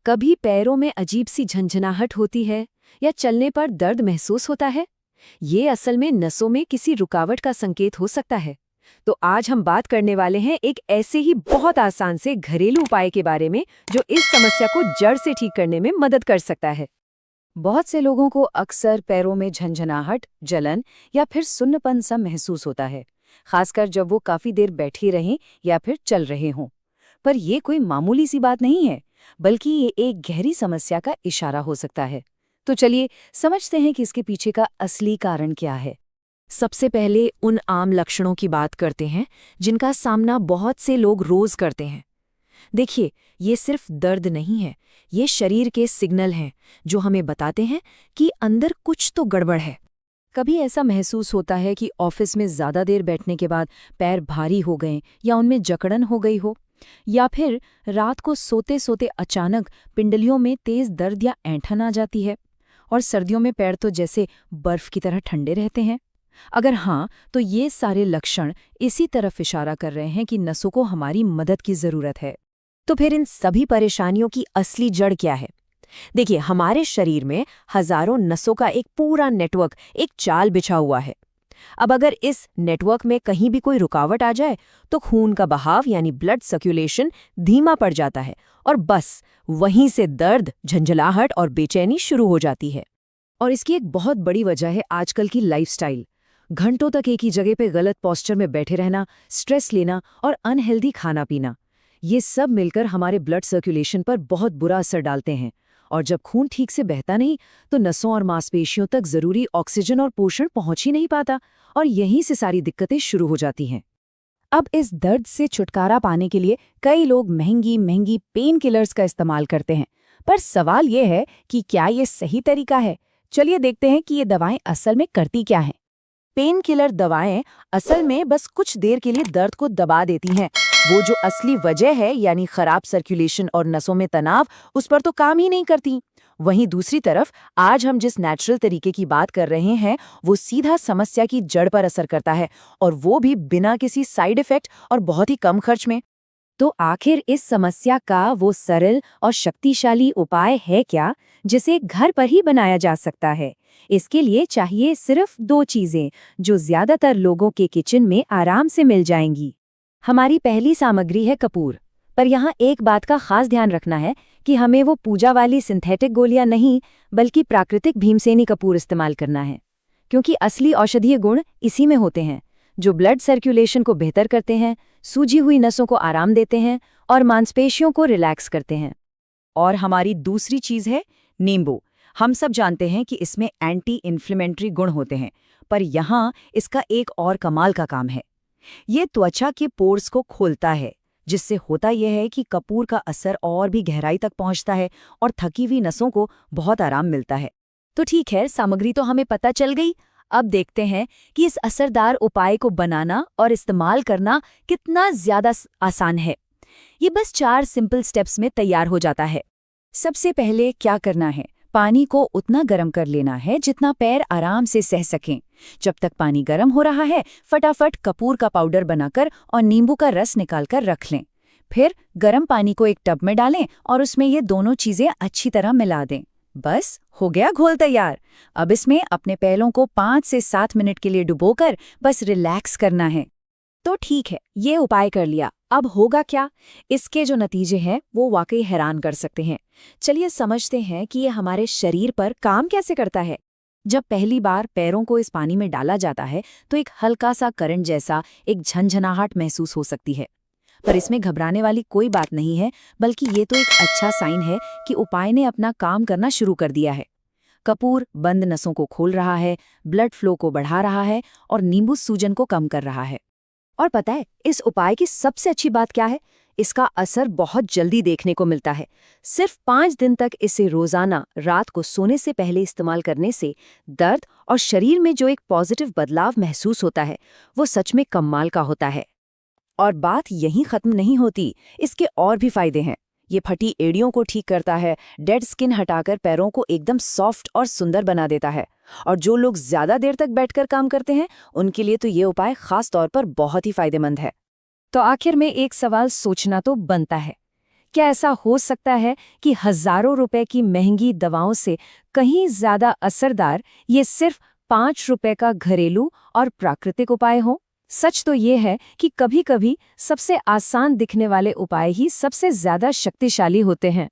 कभी पैरों में अजीब सी झंझनाहट होती है या चलने पर दर्द महसूस होता है? ये असल में नसों में किसी रुकावट का संकेत हो सकता है। तो आज हम बात करने वाले हैं एक ऐसे ही बहुत आसान से घरेलू उपाय के बारे में जो इस समस्या को जड़ से ठीक करने में मदद कर सकता है। बहुत से लोगों को अक्सर पैरों में झंझनाहट, जलन या फिर सुन्नपन सा महसूस होता है, खासकर जब वो काफी देर बैठे रहें या फिर चल रहे हों। पर ये कोई मामूली सी बात नहीं है, बल्कि ये एक गहरी समस्या का इशारा हो सकता है। तो चलिए समझते हैं कि इसके पीछे का असली कारण क्या है। सबसे पहले उन आम लक्षणों की बात करते हैं जिनका सामना बहुत से लोग रोज करते हैं। देखिए, ये सिर्फ दर्द नहीं है, ये शरीर के सिग्नल हैं जो हमें बताते हैं कि अंदर कुछ तो गड़बड़ है। कभी ऐसा महसूस होता है कि ऑफिस में ज्यादा देर बैठने के बाद पैर भारी हो गए या उनमें जकड़न हो गई हो, या फिर रात को सोते सोते अचानक पिंडलियों में तेज दर्द या ऐंठन आ जाती है, और सर्दियों में पैर तो जैसे बर्फ की तरह ठंडे रहते हैं। अगर हाँ, तो ये सारे लक्षण इसी तरफ इशारा कर रहे हैं कि नसों को हमारी मदद की जरूरत है। तो फिर इन सभी परेशानियों की असली जड़ क्या है? देखिए, हमारे शरीर में हजारों नसों का एक पूरा नेटवर्क, एक जाल बिछा हुआ है। अब अगर इस नेटवर्क में कहीं भी कोई रुकावट आ जाए तो खून का बहाव यानी ब्लड सर्कुलेशन धीमा पड़ जाता है, और बस वहीं से दर्द, झंझलाहट और बेचैनी शुरू हो जाती है। और इसकी एक बहुत बड़ी वजह है आजकल की लाइफस्टाइल। घंटों तक एक ही जगह पे गलत पोस्चर में बैठे रहना, स्ट्रेस लेना और अनहेल्दी खाना पीना, ये सब मिलकर हमारे ब्लड सर्कुलेशन पर बहुत बुरा असर डालते हैं। और जब खून ठीक से बहता नहीं तो नसों और मांसपेशियों तक जरूरी ऑक्सीजन और पोषण पहुंच ही नहीं पाता, और यहीं से सारी दिक्कतें शुरू हो जाती हैं। अब इस दर्द से छुटकारा पाने के लिए कई लोग महंगी महंगी पेन किलर्स का इस्तेमाल करते हैं। पर सवाल ये है कि क्या ये सही तरीका है? चलिए देखते हैं कि ये दवाएं असल में करती क्या हैं। पेन किलर दवाएं असल में बस कुछ देर के लिए दर्द को दबा देती हैं। वो जो असली वजह है यानी खराब सर्कुलेशन और नसों में तनाव, उस पर तो काम ही नहीं करती। वहीं दूसरी तरफ आज हम जिस नेचुरल तरीके की बात कर रहे हैं वो सीधा समस्या की जड़ पर असर करता है, और वो भी बिना किसी साइड इफेक्ट और बहुत ही कम खर्च में। तो आखिर इस समस्या का वो सरल और शक्तिशाली उपाय है क्या, जिसे घर पर ही बनाया जा सकता है? इसके लिए चाहिए सिर्फ दो चीजें जो ज्यादातर लोगों के किचन में आराम से मिल जाएंगी। हमारी पहली सामग्री है कपूर। पर यहाँ एक बात का खास ध्यान रखना है कि हमें वो पूजा वाली सिंथेटिक गोलियां नहीं, बल्कि प्राकृतिक भीमसेनी कपूर इस्तेमाल करना है, क्योंकि असली औषधीय गुण इसी में होते हैं, जो ब्लड सर्कुलेशन को बेहतर करते हैं, सूजी हुई नसों को आराम देते हैं और मांसपेशियों को रिलैक्स करते हैं। और हमारी दूसरी चीज है नींबू। हम सब जानते हैं कि इसमें एंटी इन्फ्लेमेटरी गुण होते हैं, पर यहाँ इसका एक और कमाल का काम है। ये त्वचा के पोर्स को खोलता है, जिससे होता यह है कि कपूर का असर और भी गहराई तक पहुंचता है और थकी हुई नसों को बहुत आराम मिलता है। तो ठीक है, सामग्री तो हमें पता चल गई। अब देखते हैं कि इस असरदार उपाय को बनाना और इस्तेमाल करना कितना ज्यादा आसान है। ये बस 4 सिंपल स्टेप्स में तैयार हो जाता है। सबसे पहले क्या करना है? पानी को उतना गर्म कर लेना है जितना पैर आराम से सह सकें। जब तक पानी गर्म हो रहा है, फटाफट कपूर का पाउडर बनाकर और नींबू का रस निकालकर रख लें। फिर गर्म पानी को एक टब में डालें और उसमें ये दोनों चीजें अच्छी तरह मिला दें। बस हो गया घोल तैयार। अब इसमें अपने पैरों को 5 से 7 मिनट के लिए डुबोकर बस रिलैक्स करना है। तो ठीक है, ये उपाय कर लिया। अब होगा क्या? इसके जो नतीजे हैं वो वाकई हैरान कर सकते हैं। चलिए समझते हैं कि ये हमारे शरीर पर काम कैसे करता है। जब पहली बार पैरों को इस पानी में डाला जाता है तो एक हल्का सा करंट जैसा एक झनझनाहट महसूस हो सकती है, पर इसमें घबराने वाली कोई बात नहीं है, बल्कि ये तो एक अच्छा साइन है कि उपाय ने अपना काम करना शुरू कर दिया है। कपूर बंद नसों को खोल रहा है, ब्लड फ्लो को बढ़ा रहा है और नींबू सूजन को कम कर रहा है। और पता है इस उपाय की सबसे अच्छी बात क्या है? इसका असर बहुत जल्दी देखने को मिलता है। सिर्फ 5 दिन तक इसे रोजाना रात को सोने से पहले इस्तेमाल करने से दर्द और शरीर में जो एक पॉजिटिव बदलाव महसूस होता है वो सच में कमाल का होता है। और बात यहीं खत्म नहीं होती, इसके और भी फायदे हैं। ये फटी एड़ियों को ठीक करता है, डेड स्किन हटाकर पैरों को एकदम सॉफ्ट और सुंदर बना देता है। और जो लोग ज्यादा देर तक बैठकर काम करते हैं उनके लिए तो ये उपाय खास तौर पर बहुत ही फायदेमंद है। तो आखिर में एक सवाल सोचना तो बनता है, क्या ऐसा हो सकता है कि हजारों रुपए की महंगी दवाओं से कहीं ज्यादा असरदार ये सिर्फ 5 रुपए का घरेलू और प्राकृतिक उपाय हो? सच तो ये है कि कभी-कभी सबसे आसान दिखने वाले उपाय ही सबसे ज्यादा शक्तिशाली होते हैं।